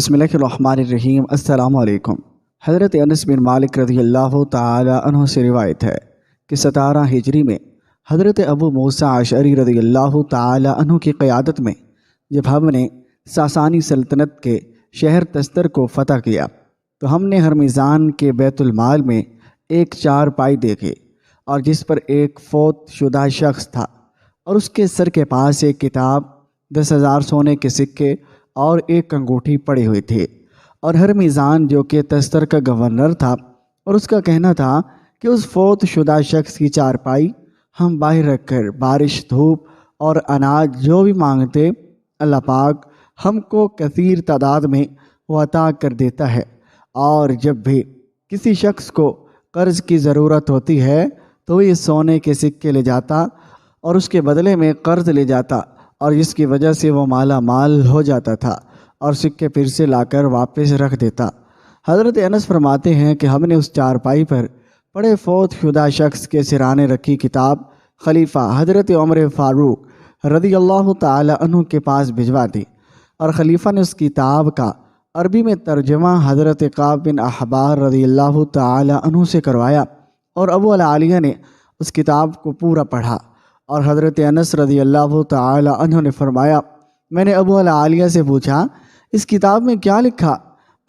بسم اللہ الرحمن الرحیم۔ السلام علیکم۔ حضرت انس بن مالک رضی اللہ تعالی عنہ سے روایت ہے کہ 17 ہجری میں حضرت ابو موسیٰ اشعری رضی اللہ تعالی عنہ کی قیادت میں جب ہم نے ساسانی سلطنت کے شہر تستر کو فتح کیا تو ہم نے ہرمیزان کے بیت المال میں ایک چارپائی دیکھی اور جس پر ایک فوت شدہ شخص تھا اور اس کے سر کے پاس ایک کتاب، 10,000 سونے کے سکے اور ایک انگوٹھی پڑی ہوئی تھی۔ اور ہرمیزان جو کہ تستر کا گورنر تھا اور اس کا کہنا تھا کہ اس فوت شدہ شخص کی چارپائی ہم باہر رکھ کر بارش، دھوپ اور اناج جو بھی مانگتے اللہ پاک ہم کو کثیر تعداد میں وہ عطا کر دیتا ہے، اور جب بھی کسی شخص کو قرض کی ضرورت ہوتی ہے تو وہ یہ سونے کے سکے لے جاتا اور اس کے بدلے میں قرض لے جاتا، اور جس کی وجہ سے وہ مالا مال ہو جاتا تھا اور سکے پھر سے لا کر واپس رکھ دیتا۔ حضرت انس فرماتے ہیں کہ ہم نے اس چارپائی پر پڑے فوت شدہ شخص کے سرانے رکھی کتاب خلیفہ حضرت عمر فاروق رضی اللہ تعالی عنہ کے پاس بھجوا دی، اور خلیفہ نے اس کتاب کا عربی میں ترجمہ حضرت کعب بن احبار رضی اللہ تعالی عنہ سے کروایا، اور ابو العالیہ نے اس کتاب کو پورا پڑھا۔ اور حضرت انس رضی اللہ تعالی عنہ نے فرمایا، میں نے ابو العالیہ سے پوچھا اس کتاب میں کیا لکھا؟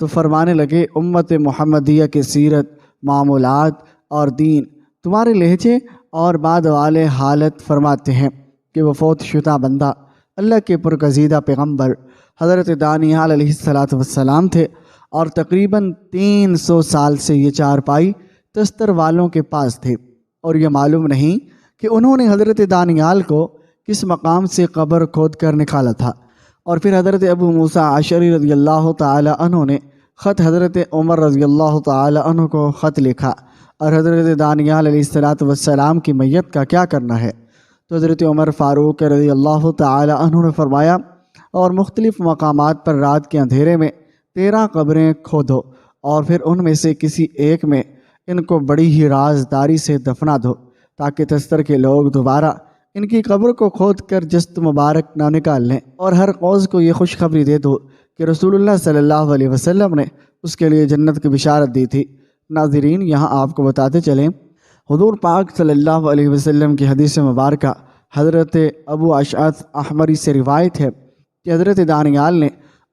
تو فرمانے لگے، امت محمدیہ کے سیرت، معمولات اور دین۔ تمہارے لہجے اور بعد والے حالت فرماتے ہیں کہ وہ فوت شدہ بندہ اللہ کے پرگزیدہ پیغمبر حضرت دانیال علیہ السلام تھے، اور تقریباً 300 سال سے یہ چارپائی تستر والوں کے پاس تھے، اور یہ معلوم نہیں کہ انہوں نے حضرت دانیال کو کس مقام سے قبر کھود کر نکالا تھا۔ اور پھر حضرت ابو موسیٰ اشعری رضی اللہ تعالی عنہ نے خط حضرت عمر رضی اللہ تعالی عنہ کو خط لکھا، اور حضرت دانیال علیہ السلام کی میت کا کیا کرنا ہے؟ تو حضرت عمر فاروق رضی اللہ تعالی عنہ نے فرمایا، اور مختلف مقامات پر رات کے اندھیرے میں 13 قبریں کھودو، اور پھر ان میں سے کسی ایک میں ان کو بڑی ہی رازداری سے دفنا دو، تاکہ تستر کے لوگ دوبارہ ان کی قبر کو کھود کر جست مبارک نہ نکال لیں، اور ہر قوس کو یہ خوشخبری دے دو کہ رسول اللہ صلی اللہ علیہ وسلم نے اس کے لیے جنت کی بشارت دی تھی۔ ناظرین، یہاں آپ کو بتاتے چلیں، حضور پاک صلی اللہ علیہ وسلم کی حدیث مبارکہ حضرت ابو اشعث احمری سے روایت ہے کہ حضرت دانیال نے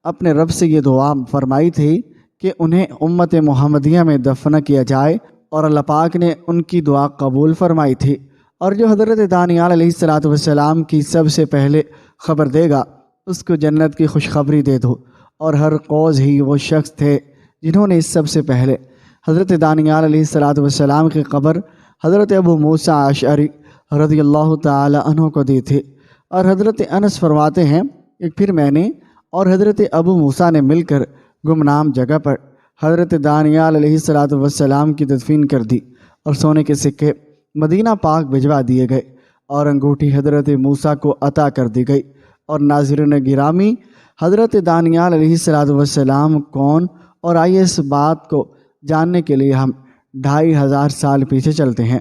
اپنے رب سے یہ دعا فرمائی تھی کہ انہیں امت محمدیہ میں دفن کیا جائے، اور اللہ پاک نے ان کی دعا قبول فرمائی تھی، اور جو حضرت دانیال علیہ السلام کی سب سے پہلے خبر دے گا اس کو جنت کی خوشخبری دے دو۔ اور ہر قوس ہی وہ شخص تھے جنہوں نے اس سب سے پہلے حضرت دانیال علیہ السلام کی قبر حضرت ابو موسیٰ اشعری رضی اللہ تعالی عنہ کو دی تھی۔ اور حضرت انس فرماتے ہیں کہ پھر میں نے اور حضرت ابو موسیٰ نے مل کر گمنام جگہ پر حضرت دانیال علیہ السلام کی تدفین کر دی، اور سونے کے سکے مدینہ پاک بھجوا دیے گئے، اور انگوٹھی حضرت موسیٰ کو عطا کر دی گئی۔ اور ناظرین گرامی، حضرت دانیال علیہ السلام کون؟ اور آئیے اس بات کو جاننے کے لیے ہم 2500 سال پیچھے چلتے ہیں،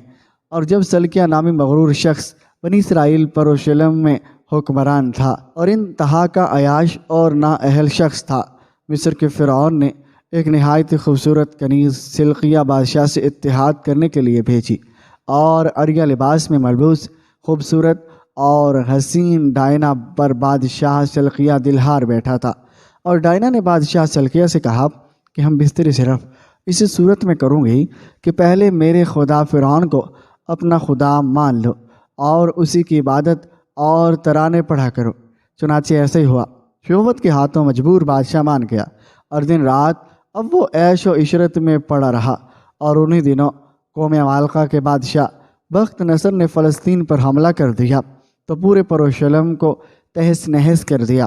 اور جب سلکیہ نامی مغرور شخص بنی اسرائیل پر یروشلم میں حکمران تھا اور انتہا کا عیاش اور نااہل شخص تھا، مصر کے فرعون نے ایک نہایت خوبصورت کنیز سلقیہ بادشاہ سے اتحاد کرنے کے لیے بھیجی، اور عریہ لباس میں ملبوس خوبصورت اور حسین ڈائنا پر بادشاہ سلقیہ دلہار بیٹھا تھا۔ اور ڈائنا نے بادشاہ سلقیہ سے کہا کہ ہم بستری صرف اسی صورت میں کروں گی کہ پہلے میرے خدا فرعون کو اپنا خدا مان لو اور اسی کی عبادت اور ترانے پڑھا کرو۔ چنانچہ ایسے ہی ہوا، شہوت کے ہاتھوں مجبور بادشاہ مان گیا، اور دن رات اب وہ عیش و عشرت میں پڑا رہا۔ اور انہی دنوں قوم عمالقہ کے بادشاہ بخت نصر نے فلسطین پر حملہ کر دیا تو پورے یروشلم کو تہس نہس کر دیا،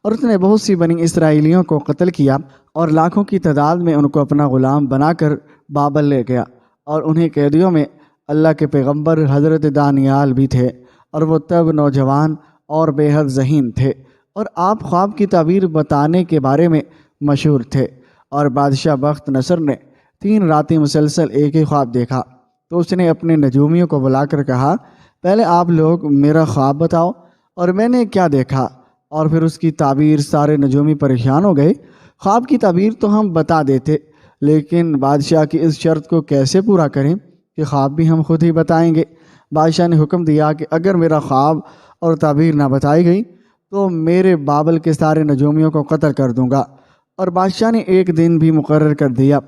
اور اس نے بہت سی بنی اسرائیلیوں کو قتل کیا، اور لاکھوں کی تعداد میں ان کو اپنا غلام بنا کر بابل لے گیا۔ اور انہیں قیدیوں میں اللہ کے پیغمبر حضرت دانیال بھی تھے، اور وہ تب نوجوان اور بے حد ذہین تھے، اور آپ خواب کی تعبیر بتانے کے بارے میں مشہور تھے۔ اور بادشاہ بخت نصر نے 3 راتیں مسلسل ایک ہی خواب دیکھا، تو اس نے اپنے نجومیوں کو بلا کر کہا، پہلے آپ لوگ میرا خواب بتاؤ اور میں نے کیا دیکھا۔ اور پھر اس کی تعبیر، سارے نجومی پریشان ہو گئے۔ خواب کی تعبیر تو ہم بتا دیتے، لیکن بادشاہ کی اس شرط کو کیسے پورا کریں کہ خواب بھی ہم خود ہی بتائیں گے۔ بادشاہ نے حکم دیا کہ اگر میرا خواب اور تعبیر نہ بتائی گئی تو میرے بابل کے سارے نجومیوں کو قتل کر دوں گا۔ اور بادشاہ نے ایک دن بھی مقرر کر دیا،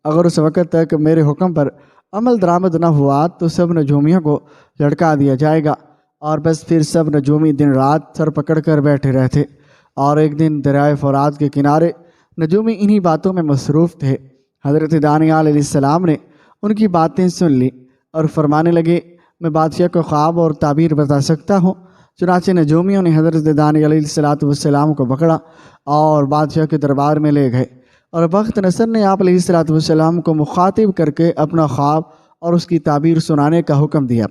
اگر اس وقت تک میرے حکم پر عمل درآمد نہ ہوا تو سب نجومیوں کو لٹکا دیا جائے گا۔ اور بس پھر سب نجومی دن رات سر پکڑ کر بیٹھے رہتے۔ اور ایک دن دریائے فرات کے کنارے نجومی انہی باتوں میں مصروف تھے۔ حضرت دانیال علیہ السلام نے ان کی باتیں سن لی اور فرمانے لگے، میں بادشاہ کو خواب اور تعبیر بتا سکتا ہوں۔ چنانچہ نجومیوں نے حضرت دانیال علیہ السلام کو پکڑا اور بادشاہ کے دربار میں لے گئے، اور بخت نصر نے آپ علیہ السلام کو مخاطب کر کے اپنا خواب اور اس کی تعبیر سنانے کا حکم دیا۔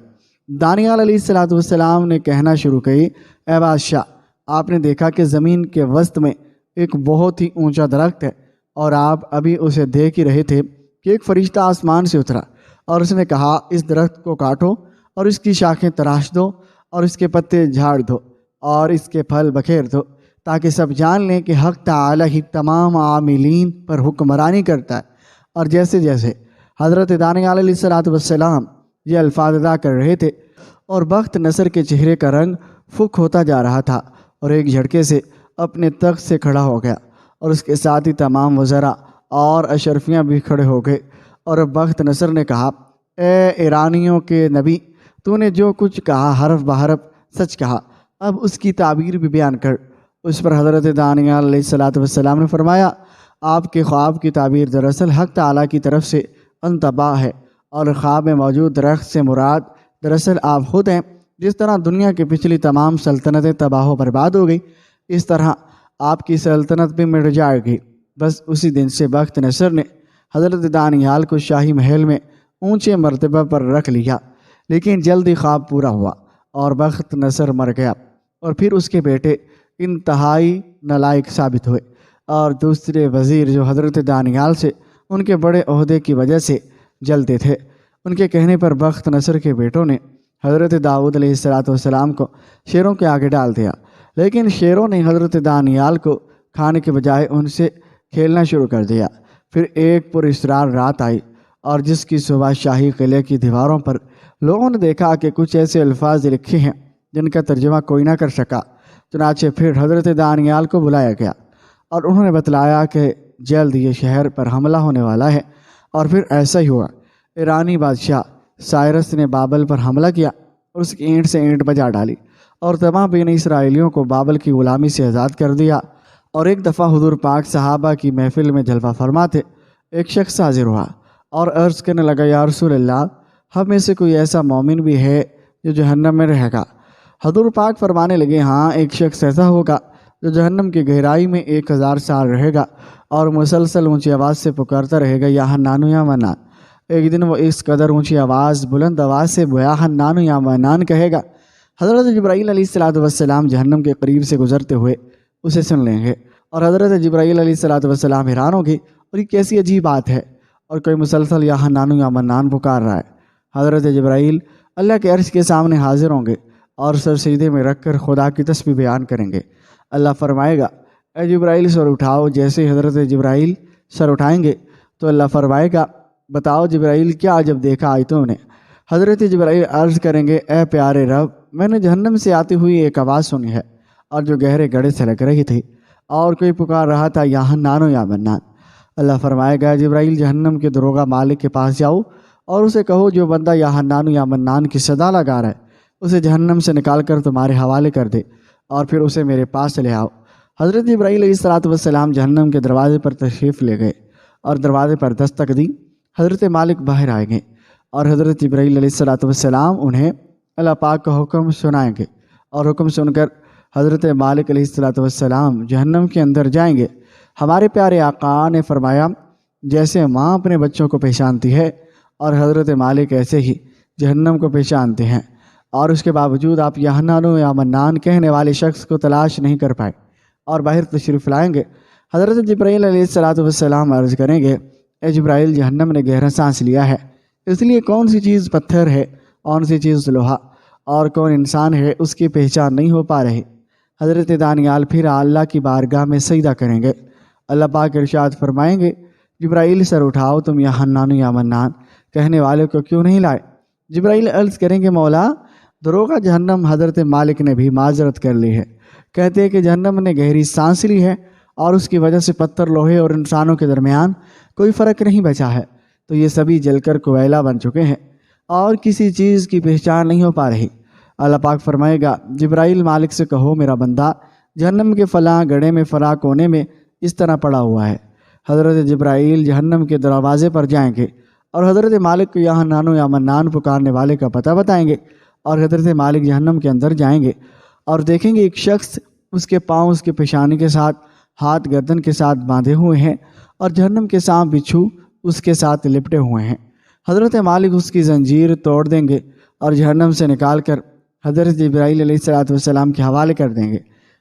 دانیال علیہ السلام نے کہنا شروع کی، اے بادشاہ، آپ نے دیکھا کہ زمین کے وسط میں ایک بہت ہی اونچا درخت ہے، اور آپ ابھی اسے دیکھ ہی رہے تھے کہ ایک فرشتہ آسمان سے اترا اور اس نے کہا، اس درخت کو کاٹو اور اس کی شاخیں تراش دو اور اس کے پتے جھاڑ دو اور اس کے پھل بکھیر دو، تاکہ سب جان لیں کہ حق تعالی ہی تمام عاملین پر حکمرانی کرتا ہے۔ اور جیسے جیسے حضرت دانیال علیہ السلام یہ الفاظ ادا کر رہے تھے اور بخت نصر کے چہرے کا رنگ فک ہوتا جا رہا تھا، اور ایک جھٹکے سے اپنے تخت سے کھڑا ہو گیا، اور اس کے ساتھ ہی تمام وزراء اور اشرفیاں بھی کھڑے ہو گئے۔ اور بخت نصر نے کہا، اے ایرانیوں کے نبی، تو نے جو کچھ کہا حرف بحرف سچ کہا، اب اس کی تعبیر بھی بیان کر۔ اس پر حضرت دانیال علیہ السلام نے فرمایا، آپ کے خواب کی تعبیر دراصل حق تعالیٰ کی طرف سے انتباہ ہے، اور خواب میں موجود درخت سے مراد دراصل آپ خود ہیں۔ جس طرح دنیا کی پچھلی تمام سلطنتیں تباہ و برباد ہو گئی، اس طرح آپ کی سلطنت بھی مٹ جائے گی۔ بس اسی دن سے بخت نصر نے حضرت دانیال کو شاہی محل میں اونچے مرتبہ پر رکھ لیا، لیکن جلدی خواب پورا ہوا اور بخت نصر مر گیا، اور پھر اس کے بیٹے انتہائی نالائق ثابت ہوئے، اور دوسرے وزیر جو حضرت دانیال سے ان کے بڑے عہدے کی وجہ سے جلتے تھے، ان کے کہنے پر بخت نصر کے بیٹوں نے حضرت داؤد علیہ السلام کو شیروں کے آگے ڈال دیا، لیکن شیروں نے حضرت دانیال کو کھانے کے بجائے ان سے کھیلنا شروع کر دیا۔ پھر ایک پر اسرار رات آئی، اور جس کی صبح شاہی قلعے کی دیواروں پر لوگوں نے دیکھا کہ کچھ ایسے الفاظ لکھے ہیں جن کا ترجمہ کوئی نہ کر سکا۔ چنانچہ پھر حضرت دانیال کو بلایا گیا، اور انہوں نے بتلایا کہ جلد یہ شہر پر حملہ ہونے والا ہے۔ اور پھر ایسا ہی ہوا، ایرانی بادشاہ سائرس نے بابل پر حملہ کیا اور اس کی اینٹ سے اینٹ بجا ڈالی، اور تمام بین اسرائیلیوں کو بابل کی غلامی سے آزاد کر دیا۔ اور ایک دفعہ حضور پاک صحابہ کی محفل میں جلوہ فرما تھے، ایک شخص حاضر ہوا اور عرض کرنے لگا، یا رسول اللہ، ہم میں سے کوئی ایسا مومن بھی ہے جو جہنم میں رہے گا؟ حضور پاک فرمانے لگے، ہاں، ایک شخص ایسا ہوگا جو جہنم کی گہرائی میں 1000 سال رہے گا اور مسلسل اونچی آواز سے پکارتا رہے گا، یا حنان یا منان۔ ایک دن وہ اس قدر اونچی آواز، بلند آواز سے یا حنان یا منان کہے گا، حضرت جبرائیل علیہ السلام جہنم کے قریب سے گزرتے ہوئے اسے سن لیں گے، اور حضرت جبرائیل علیہ السلام حیران ہوں گے، اور یہ کیسی عجیب بات ہے، اور کوئی مسلسل یا حنان یا منان پکار رہا ہے۔ حضرت جبرائیل اللہ کے عرش کے سامنے حاضر ہوں گے اور سر سجدے میں رکھ کر خدا کی تسبیح بیان کریں گے۔ اللہ فرمائے گا، اے جبرائیل سر اٹھاؤ۔ جیسے حضرت جبرائیل سر اٹھائیں گے تو اللہ فرمائے گا، بتاؤ جبرائیل، کیا عجب دیکھا آج تم نے؟ حضرت جبرائیل عرض کریں گے، اے پیارے رب، میں نے جہنم سے آتی ہوئی ایک آواز سنی ہے، اور جو گہرے گڑھے سے لگ رہی تھی، اور کوئی پکار رہا تھا، یا حنان یا منان۔ اللہ فرمائے گا، جبرائیل، جہنم کے دروغہ مالک کے پاس جاؤ اور اسے کہو، جو بندہ یا حنان یا منان کی صدا لگا رہا ہے اسے جہنم سے نکال کر تمہارے حوالے کر دے، اور پھر اسے میرے پاس لے آؤ۔ حضرت جبرائیل علیہ السلام جہنم کے دروازے پر تشریف لے گئے اور دروازے پر دستک دی۔ حضرت مالک باہر آئیں گے اور حضرت جبرائیل علیہ السلام انہیں اللہ پاک کا حکم سنائیں گے، اور حکم سن کر حضرت مالک علیہ السلام جہنم کے اندر جائیں گے۔ ہمارے پیارے آقا نے فرمایا، جیسے ماں اپنے بچوں کو پہچانتی ہے، اور حضرت مالک ایسے ہی جہنم کو پہچانتے ہیں، اور اس کے باوجود آپ یا حنان یا منان کہنے والے شخص کو تلاش نہیں کر پائے اور باہر تشریف لائیں گے۔ حضرت جبرائیل علیہ السلام عرض کریں گے، اے جبرائیل، جہنم نے گہرا سانس لیا ہے، اس لیے کون سی چیز پتھر ہے، کون سی چیز لوہا اور کون انسان ہے، اس کی پہچان نہیں ہو پا رہی۔ حضرت دانیال پھر اللہ کی بارگاہ میں سجدہ کریں گے، اللہ پاک ارشاد فرمائیں گے جبرائیل سر اٹھاؤ، تم یا حنان یا منان کہنے والے کو کیوں نہیں لائے؟ جبرائیل عرض کریں گے مولا دروغہ جہنم حضرت مالک نے بھی معذرت کر لی ہے، کہتے ہیں کہ جہنم نے گہری سانس لی ہے اور اس کی وجہ سے پتھر لوہے اور انسانوں کے درمیان کوئی فرق نہیں بچا ہے، تو یہ سبھی جل کر کوئلہ بن چکے ہیں اور کسی چیز کی پہچان نہیں ہو پا رہی۔ اللہ پاک فرمائے گا جبرائیل مالک سے کہو میرا بندہ جہنم کے فلاں گڑھے میں فلاں کونے میں اس طرح پڑا ہوا ہے۔ حضرت جبرائیل جہنم کے دروازے پر جائیں گے اور حضرت مالک کو یا حنان یا منان پکارنے والے کا پتہ بتائیں گے، اور حضرت مالک جہنم کے اندر جائیں گے اور دیکھیں گے ایک شخص اس کے پاؤں اس کے پیشانی کے ساتھ ہاتھ گردن کے ساتھ باندھے ہوئے ہیں اور جہنم کے سانپ بچھو اس کے ساتھ لپٹے ہوئے ہیں۔ حضرت مالک اس کی زنجیر توڑ دیں گے اور جہنم سے نکال کر حضرت جبرائیل علیہ السلام کے حوالے کر دیں گے۔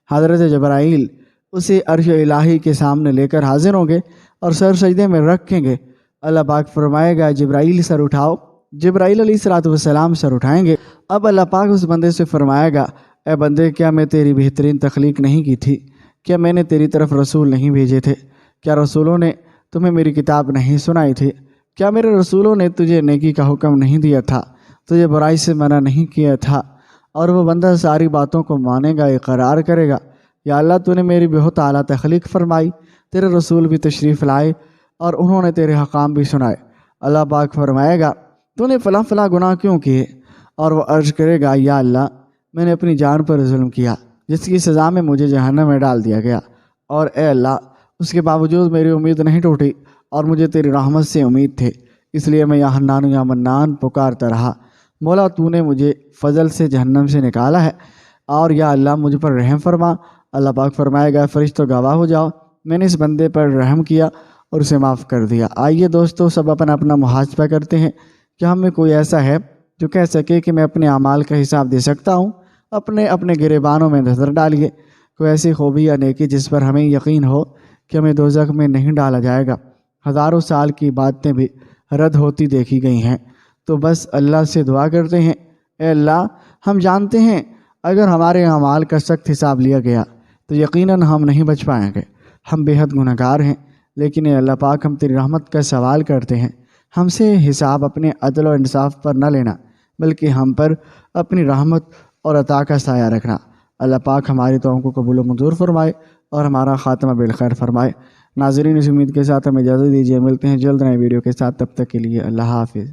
حضرت جبرائیل اسے عرش الہی کے سامنے لے کر حاضر ہوں گے اور سر سجدے میں رکھیں گے۔ اللہ پاک فرمائے گا جبرائیل سر اٹھاؤ، جبرائیل علیہ السلام سر اٹھائیں گے۔ اب اللہ پاک اس بندے سے فرمائے گا اے بندے کیا میں تیری بہترین تخلیق نہیں کی تھی؟ کیا میں نے تیری طرف رسول نہیں بھیجے تھے؟ کیا رسولوں نے تمہیں میری کتاب نہیں سنائی تھی؟ کیا میرے رسولوں نے تجھے نیکی کا حکم نہیں دیا تھا، تجھے برائی سے منع نہیں کیا تھا؟ اور وہ بندہ ساری باتوں کو مانے گا، اقرار کرے گا یا اللہ تو نے میری بہت اعلیٰ تخلیق فرمائی، تیرے رسول بھی تشریف لائے اور انہوں نے تیرے حکام بھی سنائے۔ اللہ پاک فرمائے گا تو نے فلاں فلاں گناہ کیوں کیے؟ اور وہ عرض کرے گا یا اللہ میں نے اپنی جان پر ظلم کیا جس کی سزا میں مجھے جہنم میں ڈال دیا گیا، اور اے اللہ اس کے باوجود میری امید نہیں ٹوٹی اور مجھے تیری رحمت سے امید تھی، اس لیے میں یا حنان یا منان پکارتا رہا۔ مولا تو نے مجھے فضل سے جہنم سے نکالا ہے اور یا اللہ مجھ پر رحم فرما۔ اللہ پاک فرمائے گا فرشتوں گواہ ہو جاؤ میں نے اس بندے پر رحم کیا اور اسے معاف کر دیا۔ آئیے دوستو سب اپنا اپنا محاسبہ کرتے ہیں کہ ہم میں کوئی ایسا ہے جو کہہ سکے کہ میں اپنے اعمال کا حساب دے سکتا ہوں؟ اپنے اپنے گریبانوں میں نظر ڈالیے، کوئی ایسی خوبی یا نیکی جس پر ہمیں یقین ہو کہ ہمیں دوزخ میں نہیں ڈالا جائے گا۔ ہزاروں سال کی باتیں بھی رد ہوتی دیکھی گئی ہیں، تو بس اللہ سے دعا کرتے ہیں اے اللہ ہم جانتے ہیں اگر ہمارے اعمال کا سخت حساب لیا گیا تو یقیناً ہم نہیں بچ پائیں گے، ہم بے حد گنہگار ہیں، لیکن اے اللہ پاک ہم تیری رحمت کا سوال کرتے ہیں، ہم سے حساب اپنے عدل و انصاف پر نہ لینا بلکہ ہم پر اپنی رحمت اور عطا کا سایہ رکھنا۔ اللہ پاک ہماری دعاؤں کو قبول و منظور فرمائے اور ہمارا خاتمہ بالخیر فرمائے۔ ناظرین اس امید کے ساتھ ہمیں اجازت دیجیے، ملتے ہیں جلد نئے ویڈیو کے ساتھ، تب تک کے لیے اللہ حافظ۔